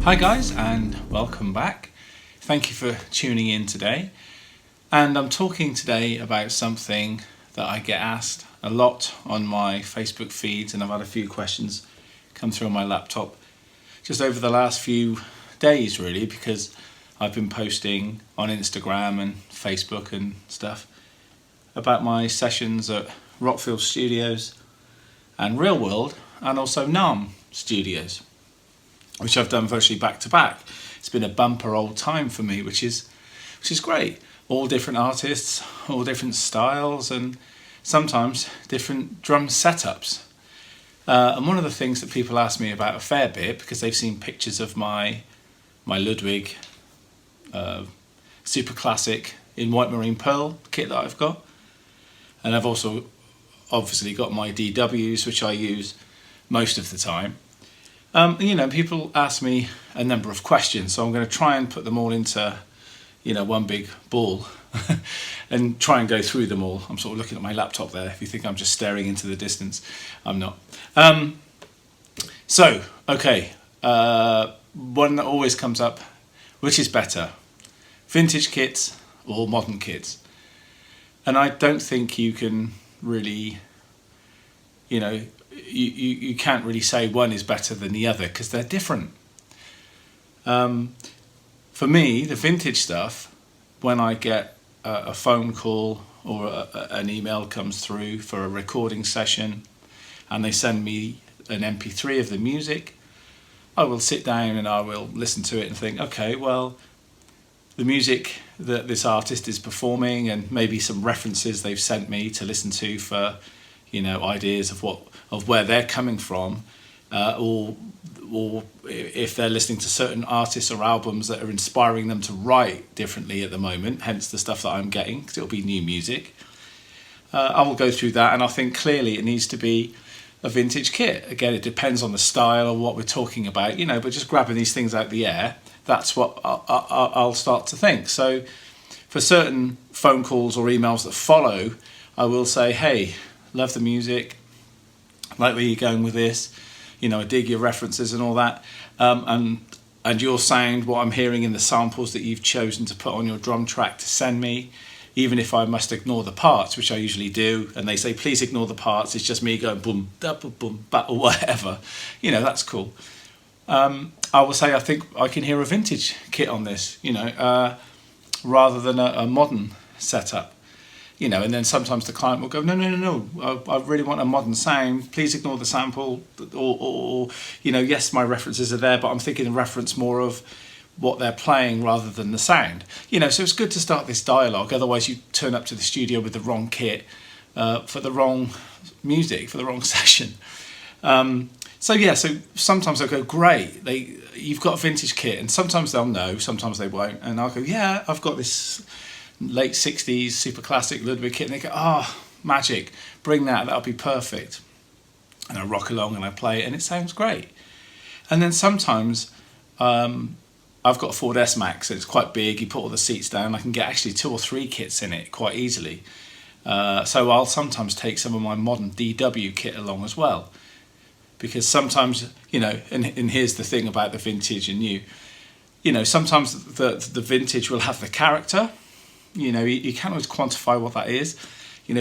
Hi guys, and welcome back. Thank you for tuning in today. And I'm talking today about something that I get asked a lot on my Facebook feeds, and I've had a few questions come through on my laptop just over the last few days really, because I've been posting on Instagram and Facebook and stuff about my sessions at Rockfield Studios and Real World, and also NARM Studios, which I've done virtually back to back. It's been a bumper old time for me, which is great. All different artists, all different styles, and sometimes different drum setups. And one of the things that people ask me about a fair bit, because they've seen pictures of my Ludwig Super Classic in White Marine Pearl kit that I've got, and I've also obviously got my DWs, which I use most of the time. People ask me a number of questions, so I'm going to try and put them all into, one big ball and try and go through them all. I'm sort of looking at my laptop there. If you think I'm just staring into the distance, I'm not. One that always comes up, which is better, vintage kits or modern kits? And I don't think you can really, you can't really say one is better than the other, because they're different. For me, the vintage stuff, when I get a phone call or an email comes through for a recording session and they send me an MP3 of the music, I will sit down and I will listen to it and think, okay, well, the music that this artist is performing and maybe some references they've sent me to listen to for, ideas of where they're coming from, or if they're listening to certain artists or albums that are inspiring them to write differently at the moment, hence the stuff that I'm getting, because it'll be new music. I will go through that, and I think clearly it needs to be a vintage kit. Again, it depends on the style or what we're talking about, but just grabbing these things out the air, that's what I'll start to think. So for certain phone calls or emails that follow, I will say, hey, love the music, like where you're going with this, I dig your references and all that, and your sound, what I'm hearing in the samples that you've chosen to put on your drum track to send me, even if I must ignore the parts, which I usually do, and they say please ignore the parts, it's just me going boom, da, boom, boom, ba, or whatever, that's cool. I will say I think I can hear a vintage kit on this, rather than a modern setup. And then sometimes the client will go, no, I really want a modern sound, please ignore the sample, or yes, my references are there, but I'm thinking the reference more of what they're playing rather than the sound. So it's good to start this dialogue, otherwise you turn up to the studio with the wrong kit, for the wrong music, for the wrong session. So sometimes I'll go, great, you've got a vintage kit, and sometimes they'll know, sometimes they won't, and I'll go, yeah, I've got this late 60s super classic Ludwig kit, and they go, magic, bring that'll be perfect. And I rock along and I play it and it sounds great. And then sometimes I've got a Ford S-Max, and it's quite big, you put all the seats down, I can get actually 2 or 3 kits in it quite easily. So I'll sometimes take some of my modern DW kit along as well, because sometimes, and here's the thing about the vintage and new, sometimes the vintage will have the character. You can't always quantify what that is.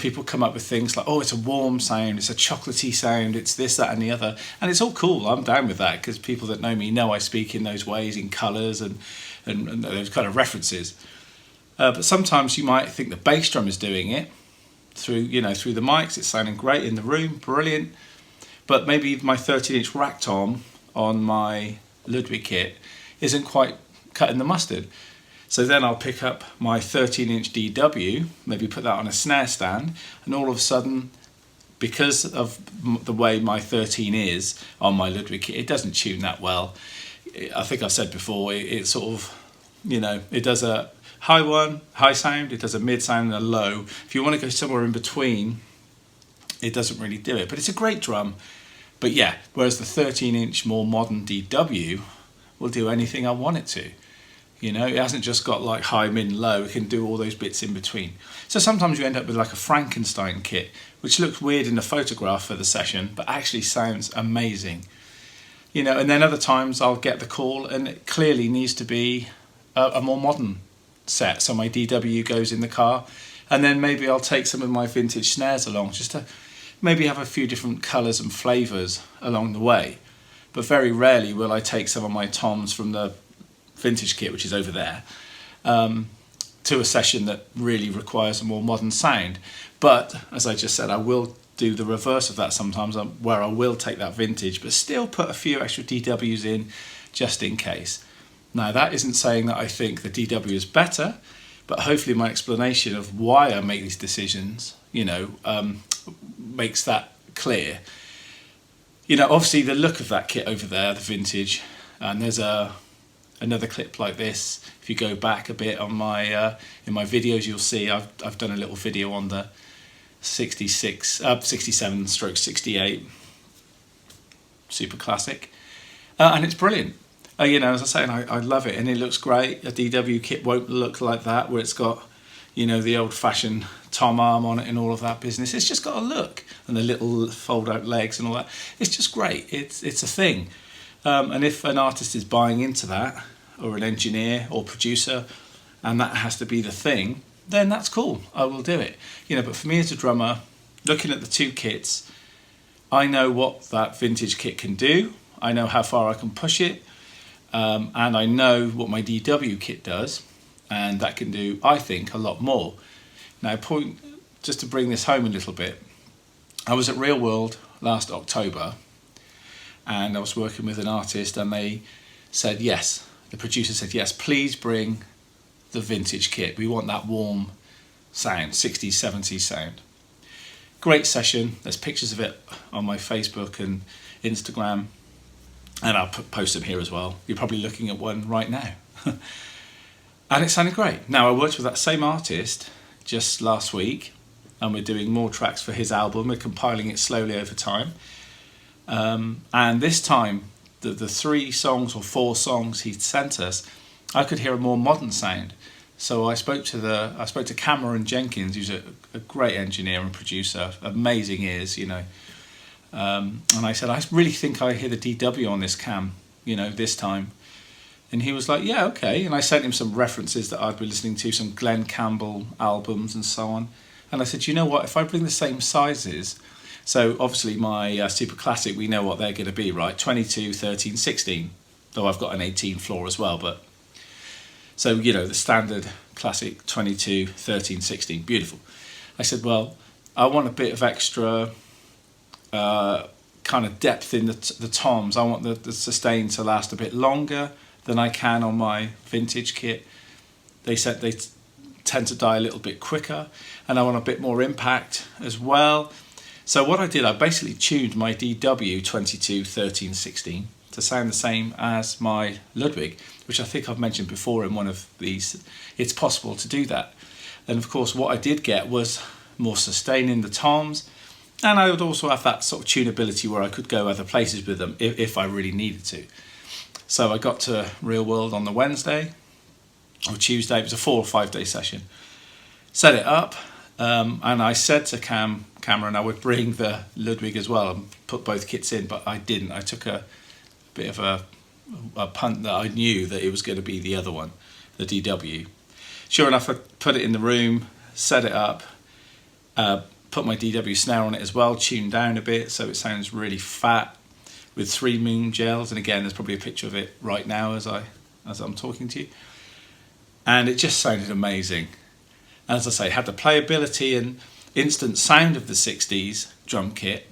People come up with things like, it's a warm sound, it's a chocolatey sound, it's this, that, and the other. And it's all cool. I'm down with that, because people that know me know I speak in those ways, in colours and those kind of references. But sometimes you might think the bass drum is doing it through the mics. It's sounding great in the room, brilliant. But maybe my 13-inch rack tom on my Ludwig kit isn't quite cutting the mustard. So then I'll pick up my 13-inch DW, maybe put that on a snare stand, and all of a sudden, because of the way my 13 is on my Ludwig kit, it doesn't tune that well. I think I've said before, it sort of, it does a high sound, it does a mid sound and a low. If you want to go somewhere in between, it doesn't really do it. But it's a great drum. But yeah, whereas the 13-inch more modern DW will do anything I want it to. It hasn't just got like high, mid, low. It can do all those bits in between. So sometimes you end up with like a Frankenstein kit, which looks weird in the photograph for the session, but actually sounds amazing. You know, and then other times I'll get the call and it clearly needs to be a more modern set. So my DW goes in the car, and then maybe I'll take some of my vintage snares along, just to maybe have a few different colours and flavours along the way. But very rarely will I take some of my toms from the vintage kit, which is over there, to a session that really requires a more modern sound. But as I just said, I will do the reverse of that sometimes, where I will take that vintage but still put a few extra DWs in just in case. Now, that isn't saying that I think the DW is better, but hopefully my explanation of why I make these decisions, makes that clear. You know, obviously the look of that kit over there, the vintage, and there's another clip like this. If you go back a bit on my in my videos, you'll see I've done a little video on the 67/68 Super Classic, and it's brilliant. As I say, and I love it, and it looks great. A DW kit won't look like that, where it's got, the old-fashioned tom arm on it and all of that business. It's just got a look, and the little fold-out legs and all that. It's just great. It's a thing, and if an artist is buying into that, or an engineer or producer, and that has to be the thing, then that's cool. I will do it. But for me as a drummer, looking at the two kits, I know what that vintage kit can do. I know how far I can push it. And I know what my DW kit does, and that can do, I think, a lot more. Now, just to bring this home a little bit, I was at Real World last October, and I was working with an artist, and they said yes. The producer said yes, please bring the vintage kit. We want that warm sound, 60s, 70s sound. Great session. There's pictures of it on my Facebook and Instagram. And I'll post them here as well. You're probably looking at one right now. And it sounded great. Now, I worked with that same artist just last week, and we're doing more tracks for his album. We're compiling it slowly over time. And this time, the 3 songs or 4 songs he sent us, I could hear a more modern sound. So I spoke to Cameron Jenkins, who's a great engineer and producer, amazing ears, and I said, I really think I hear the DW on this cam, this time. And he was like, yeah, okay. And I sent him some references that I'd be listening to, some Glenn Campbell albums and so on. And I said, you know what, if I bring the same sizes, so obviously my Super Classic, we know what they're going to be, right? 22, 13, 16, though I've got an 18 floor as well. But so, the standard Classic 22, 13, 16, beautiful. I said, well, I want a bit of extra kind of depth in the toms. I want the sustain to last a bit longer than I can on my vintage kit. They said they tend to die a little bit quicker, and I want a bit more impact as well. So what I did, I basically tuned my DW 22, 13, 16 to sound the same as my Ludwig, which I think I've mentioned before in one of these. It's possible to do that. And of course, what I did get was more sustain in the toms, and I would also have that sort of tunability where I could go other places with them if I really needed to. So I got to Real World on the Wednesday or Tuesday. It was a 4 or 5 day session. Set it up, and I said to Cameron I would bring the Ludwig as well and put both kits in, but I didn't. I took a bit of a punt that I knew that it was going to be the other one, the DW. Sure enough, I put it in the room, set it up, put my DW snare on it as well, tuned down a bit so it sounds really fat with 3 Moon gels. And again, there's probably a picture of it right now as I'm talking to you. And it just sounded amazing. And as I say, it had the playability and instant sound of the 60s drum kit,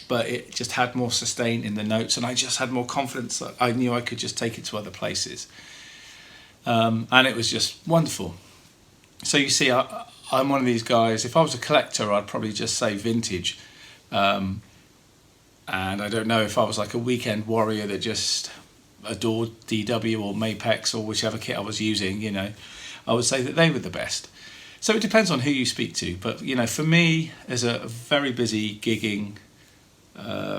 but it just had more sustain in the notes, and I just had more confidence that I knew I could just take it to other places. And it was just wonderful. So you see, I'm one of these guys, if I was a collector, I'd probably just say vintage. And I don't know if I was like a weekend warrior that just adored DW or Mapex or whichever kit I was using, I would say that they were the best. So it depends on who you speak to. But, for me, as a very busy gigging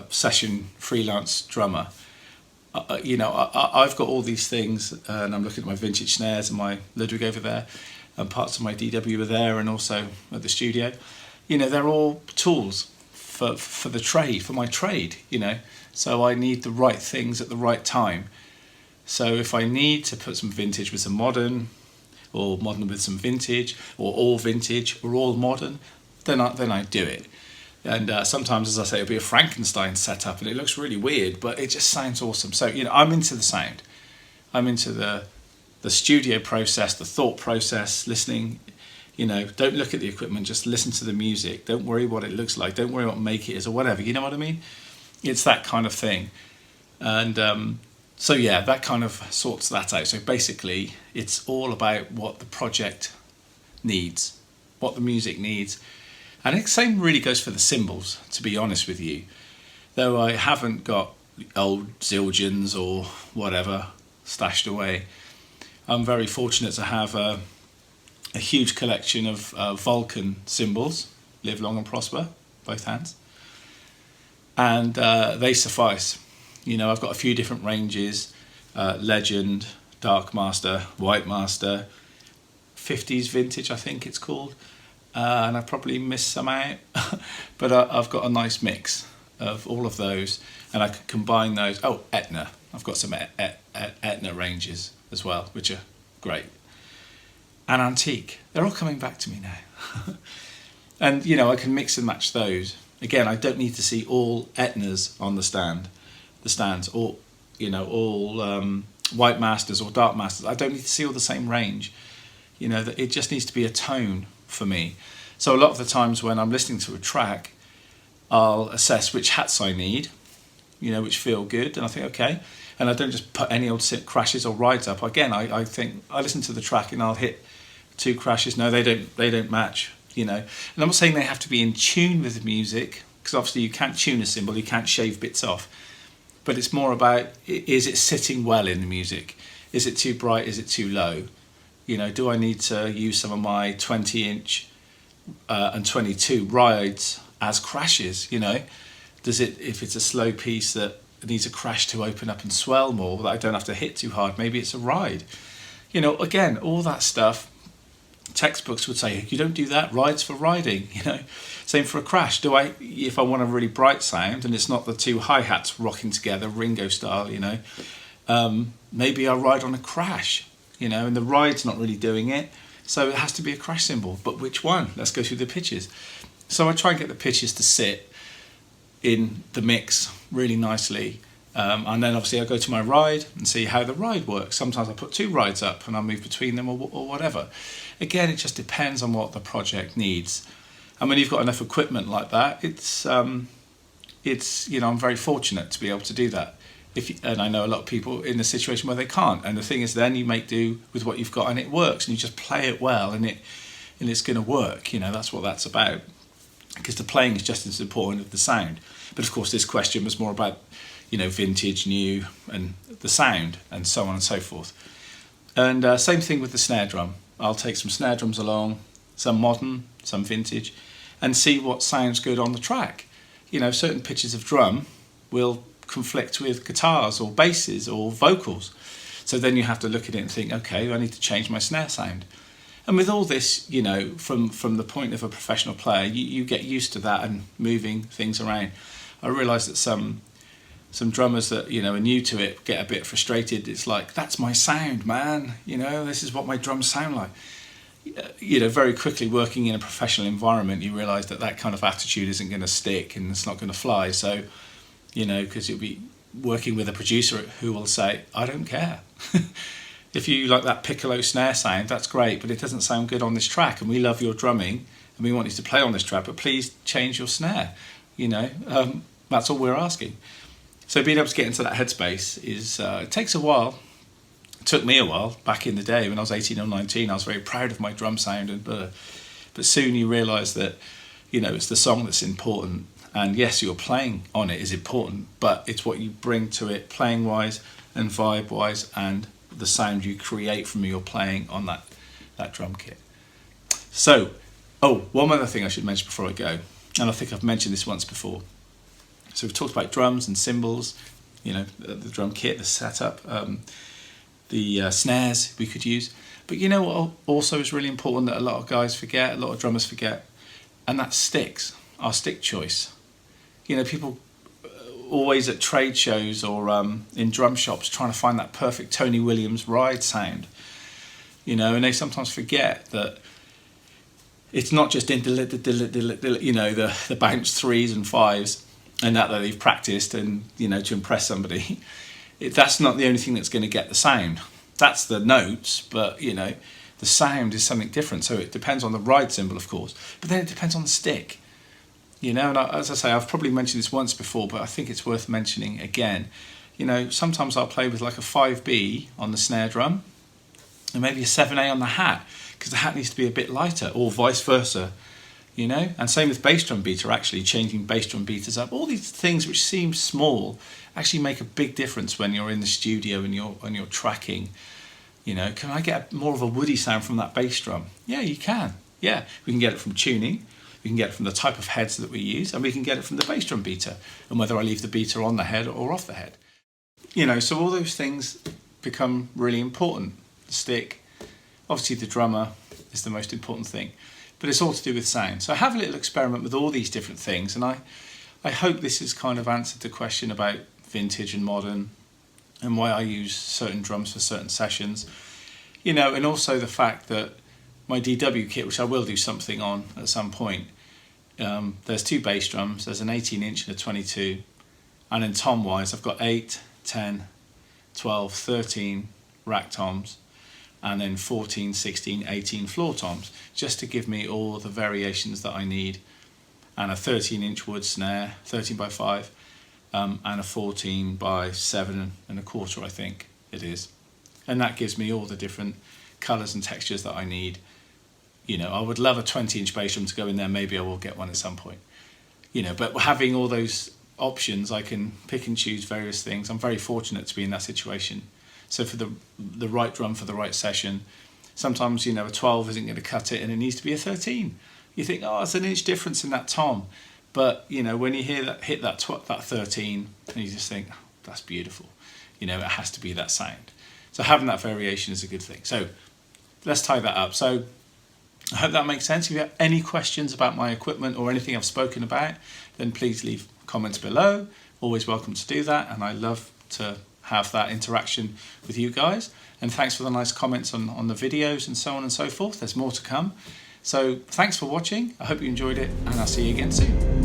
session freelance drummer, I've got all these things, and I'm looking at my vintage snares and my Ludwig over there, and parts of my DW are there, and also at the studio. They're all tools for the trade, for my trade, So I need the right things at the right time. So if I need to put some vintage with some modern, or modern with some vintage, or all vintage, or all modern, then I do it. And sometimes, as I say, it'll be a Frankenstein setup, and it looks really weird, but it just sounds awesome. So I'm into the sound. I'm into the studio process, the thought process, listening. Don't look at the equipment, just listen to the music. Don't worry what it looks like. Don't worry what make it is or whatever. You know what I mean? It's that kind of thing. And so yeah, that kind of sorts that out. So basically, it's all about what the project needs, what the music needs. And the same really goes for the cymbals, to be honest with you. Though I haven't got old Zildjians or whatever stashed away, I'm very fortunate to have a huge collection of Vulcan cymbals, live long and prosper, both hands. And they suffice. I've got a few different ranges, Legend, Dark Master, White Master, 50s Vintage I think it's called, and I probably missed some out, but I've got a nice mix of all of those, and I can combine those. Oh, Etna, I've got some Etna ranges as well, which are great. And Antique, they're all coming back to me now. And I can mix and match those. Again, I don't need to see all Etnas on the stands, or all White Masters or Dark Masters. I don't need to see all the same range. That it just needs to be a tone for me. So a lot of the times when I'm listening to a track, I'll assess which hats I need, which feel good, and I think okay, and I don't just put any old crashes or rides up. Again, I think I listen to the track and I'll hit 2 crashes. No, they don't match. And I'm not saying they have to be in tune with the music, because obviously you can't tune a cymbal, you can't shave bits off. But it's more about, is it sitting well in the music? Is it too bright? Is it too low? Do I need to use some of my 20-inch and 22 rides as crashes? Does it, if it's a slow piece that needs a crash to open up and swell more, that I don't have to hit too hard, maybe it's a ride. Again, all that stuff, textbooks would say, you don't do that, rides for riding, Same for a crash. If I want a really bright sound and it's not the 2 hi-hats rocking together, Ringo style, maybe I ride on a crash, and the ride's not really doing it, so it has to be a crash cymbal. But which one? Let's go through the pitches. So I try and get the pitches to sit in the mix really nicely, and then obviously I go to my ride and see how the ride works. Sometimes I put 2 rides up and I move between them or whatever. Again, it just depends on what the project needs. And when you've got enough equipment like that, it's I'm very fortunate to be able to do that. And I know a lot of people in a situation where they can't. And the thing is, then you make do with what you've got, and it works, and you just play it well, and it's going to work. That's what that's about. Because the playing is just as important as the sound. But of course, this question was more about, vintage, new, and the sound, and so on and so forth. And same thing with the snare drum. I'll take some snare drums along, some modern, some vintage, and see what sounds good on the track. Certain pitches of drum will conflict with guitars or basses or vocals. So then you have to look at it and think, okay, I need to change my snare sound. And with all this, from the point of a professional player, you get used to that and moving things around. I realise that some drummers that are new to it get a bit frustrated. It's like, that's my sound, man. This is what my drums sound like. Very quickly working in a professional environment, you realise that kind of attitude isn't going to stick and it's not going to fly. So, because you'll be working with a producer who will say, I don't care. If you like that piccolo snare sound, that's great, but it doesn't sound good on this track, and we love your drumming and we want you to play on this track, but please change your snare. That's all we're asking. So being able to get into that headspace it takes a while. It took me a while. Back in the day when I was 18 or 19, I was very proud of my drum sound, but soon you realise that it's the song that's important, and yes, your playing on it is important, but it's what you bring to it playing wise and vibe wise, and the sound you create from your playing on that drum kit. So, one other thing I should mention before I go, and I think I've mentioned this once before. So we've talked about drums and cymbals, the drum kit, the setup, the snares we could use. But what also is really important that a lot of guys forget, a lot of drummers forget, and that's sticks, our stick choice. You know, people always at trade shows or in drum shops trying to find that perfect Tony Williams ride sound. You know, and they sometimes forget that it's not just in you know, the bounce 3s and 5s and that they've practiced and, you know, to impress somebody. That's not the only thing that's going to get the sound. That's the notes, but, you know, the sound is something different. So it depends on the ride cymbal, of course, but then it depends on the stick. You know, and as I say, I've probably mentioned this once before, but I think it's worth mentioning again. You know, sometimes I'll play with like a 5B on the snare drum and maybe a 7A on the hat, because the hat needs to be a bit lighter, or vice versa, you know. And same with bass drum beater, actually changing bass drum beaters up. All these things which seem small actually make a big difference when you're in the studio and you're tracking. You know, can I get more of a woody sound from that bass drum? Yeah, you can. Yeah, we can get it from tuning. We can get it from the type of heads that we use, and we can get it from the bass drum beater, and whether I leave the beater on the head or off the head. You know, so all those things become really important. The stick, obviously the drummer is the most important thing, but it's all to do with sound. So have a little experiment with all these different things, and I hope this has kind of answered the question about vintage and modern and why I use certain drums for certain sessions. You know, and also the fact that my DW kit, which I will do something on at some point, there's 2 bass drums, there's an 18-inch and a 22, and then tom-wise I've got 8, 10, 12, 13 rack toms, and then 14, 16, 18 floor toms, just to give me all the variations that I need, and a 13-inch wood snare, 13 by 5, and a 14 by 7 and a quarter, I think it is. And that gives me all the different colours and textures that I need. You know, I would love a 20-inch bass drum to go in there. Maybe I will get one at some point. You know, but having all those options, I can pick and choose various things. I'm very fortunate to be in that situation. So for the right drum for the right session, sometimes, you know, a 12 isn't going to cut it and it needs to be a 13. You think, oh, it's an inch difference in that tom. But, you know, when you hear that hit that 13, and you just think, oh, that's beautiful. You know, it has to be that sound. So having that variation is a good thing. So let's tie that up. So I hope that makes sense. If you have any questions about my equipment or anything I've spoken about, then please leave comments below. Always welcome to do that, and I love to have that interaction with you guys. And thanks for the nice comments on the videos and so on and so forth. There's more to come. So thanks for watching. I hope you enjoyed it, and I'll see you again soon.